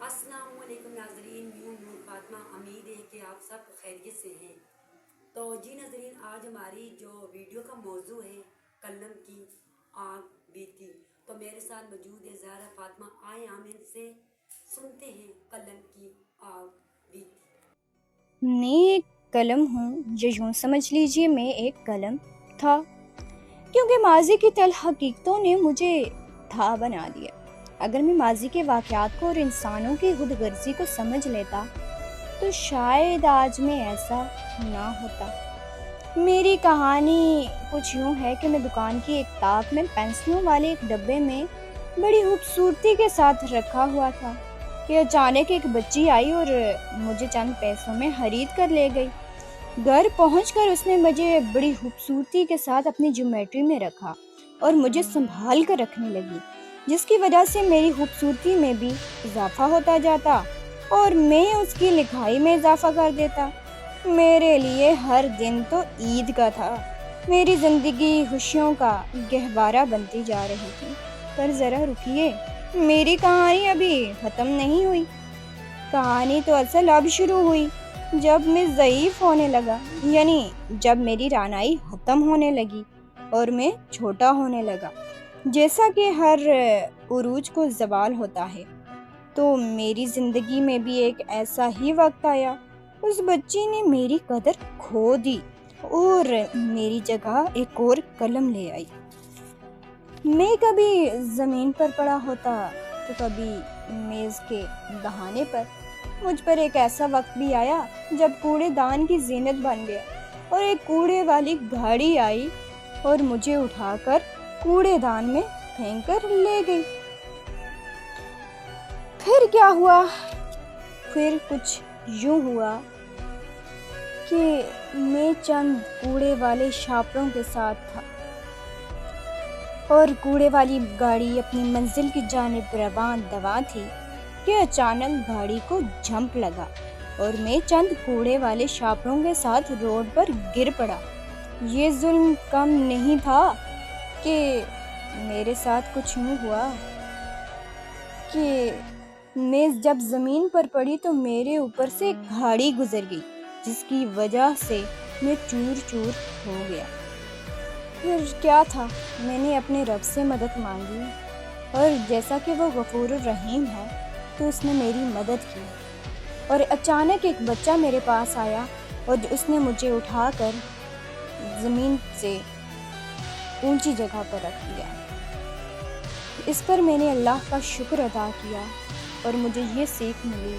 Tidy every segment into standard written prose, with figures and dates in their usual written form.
السلام علیکم ناظرین، میں نور فاطمہ، امید ہے کہ آپ سب خیریت سے ہیں۔ تو جی ناظرین، آج ہماری جو ویڈیو کا موضوع ہے قلم کی آگ بیتی، تو میرے ساتھ موجود ہے زہرا فاطمہ۔ آئے ہم ان سے سنتے ہیں قلم کی آگ بیتی۔ میں ایک قلم ہوں، یا یوں سمجھ لیجیے میں ایک قلم تھا، کیونکہ ماضی کی تلخ حقیقتوں نے مجھے تھا بنا دیا۔ اگر میں ماضی کے واقعات کو اور انسانوں کی خود غرضی کو سمجھ لیتا تو شاید آج میں ایسا نہ ہوتا۔ میری کہانی کچھ یوں ہے کہ میں دکان کی ایک طاق میں پینسلوں والے ایک ڈبے میں بڑی خوبصورتی کے ساتھ رکھا ہوا تھا کہ اچانک ایک بچی آئی اور مجھے چند پیسوں میں خرید کر لے گئی۔ گھر پہنچ کر اس نے مجھے بڑی خوبصورتی کے ساتھ اپنی جیومیٹری میں رکھا اور مجھے سنبھال کر رکھنے لگی، جس کی وجہ سے میری خوبصورتی میں بھی اضافہ ہوتا جاتا اور میں اس کی لکھائی میں اضافہ کر دیتا۔ میرے لیے ہر دن تو عید کا تھا۔ میری زندگی خوشیوں کا گہوارہ بنتی جا رہی تھی۔ پر ذرا رکیے، میری کہانی ابھی ختم نہیں ہوئی۔ کہانی تو اصل اب شروع ہوئی، جب میں ضعیف ہونے لگا، یعنی جب میری رانائی ختم ہونے لگی اور میں چھوٹا ہونے لگا۔ جیسا کہ ہر عروج کو زوال ہوتا ہے، تو میری زندگی میں بھی ایک ایسا ہی وقت آیا۔ اس بچی نے میری قدر کھو دی اور میری جگہ ایک اور قلم لے آئی۔ میں کبھی زمین پر پڑا ہوتا تو کبھی میز کے دہانے پر۔ مجھ پر ایک ایسا وقت بھی آیا جب کوڑے دان کی زینت بن گیا اور ایک کوڑے والی گاڑی آئی اور مجھے اٹھا کر کوڑے دان میں پھینک کر لے گئی۔ پھر کیا ہوا؟ پھر کچھ یوں ہوا کہ میں چند کوڑے والے شاپروں کے ساتھ تھا اور کوڑے والی گاڑی اپنی منزل کی جانب روان دواں تھی کہ اچانک گاڑی کو جھمپ لگا اور میں چند کوڑے والے شاپروں کے ساتھ روڈ پر گر پڑا۔ یہ ظلم کم نہیں تھا کہ میرے ساتھ کچھ یوں ہوا کہ میں جب زمین پر پڑی تو میرے اوپر سے گاڑی گزر گئی، جس کی وجہ سے میں چور چور ہو گیا۔ پھر کیا تھا، میں نے اپنے رب سے مدد مانگی اور جیسا کہ وہ غفور الرحیم ہے تو اس نے میری مدد کی، اور اچانک ایک بچہ میرے پاس آیا اور اس نے مجھے اٹھا کر زمین سے اونچی جگہ پر رکھ دیا۔ اس پر میں نے اللہ کا شکر ادا کیا اور مجھے یہ سیکھ ملی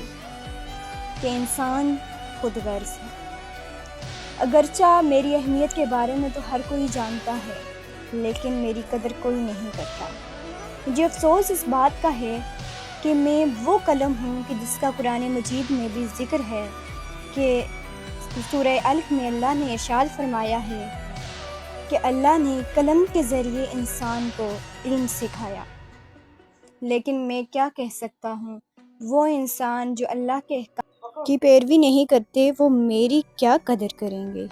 کہ انسان خود غرض ہے۔ اگرچہ میری اہمیت کے بارے میں تو ہر کوئی جانتا ہے، لیکن میری قدر کوئی نہیں کرتا۔ مجھے افسوس اس بات کا ہے کہ میں وہ قلم ہوں کہ جس کا قرآن مجید میں بھی ذکر ہے کہ سورہ الف میں اللہ نے ارشاد فرمایا ہے کہ اللہ نے قلم کے ذریعے انسان کو علم سکھایا۔ لیکن میں کیا کہہ سکتا ہوں، وہ انسان جو اللہ کے احکام کی پیروی نہیں کرتے، وہ میری کیا قدر کریں گے؟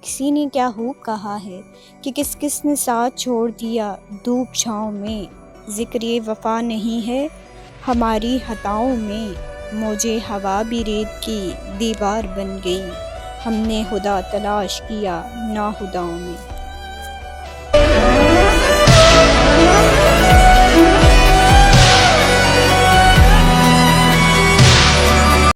کسی نے کیا خوب کہا ہے کہ کس کس نے ساتھ چھوڑ دیا دھوپ چھاؤں میں، ذکر یہ وفا نہیں ہے ہماری خطاؤں میں، موجے ہوا بھی ریت کی دیوار بن گئی، ہم نے خدا تلاش کیا ناخداؤں میں۔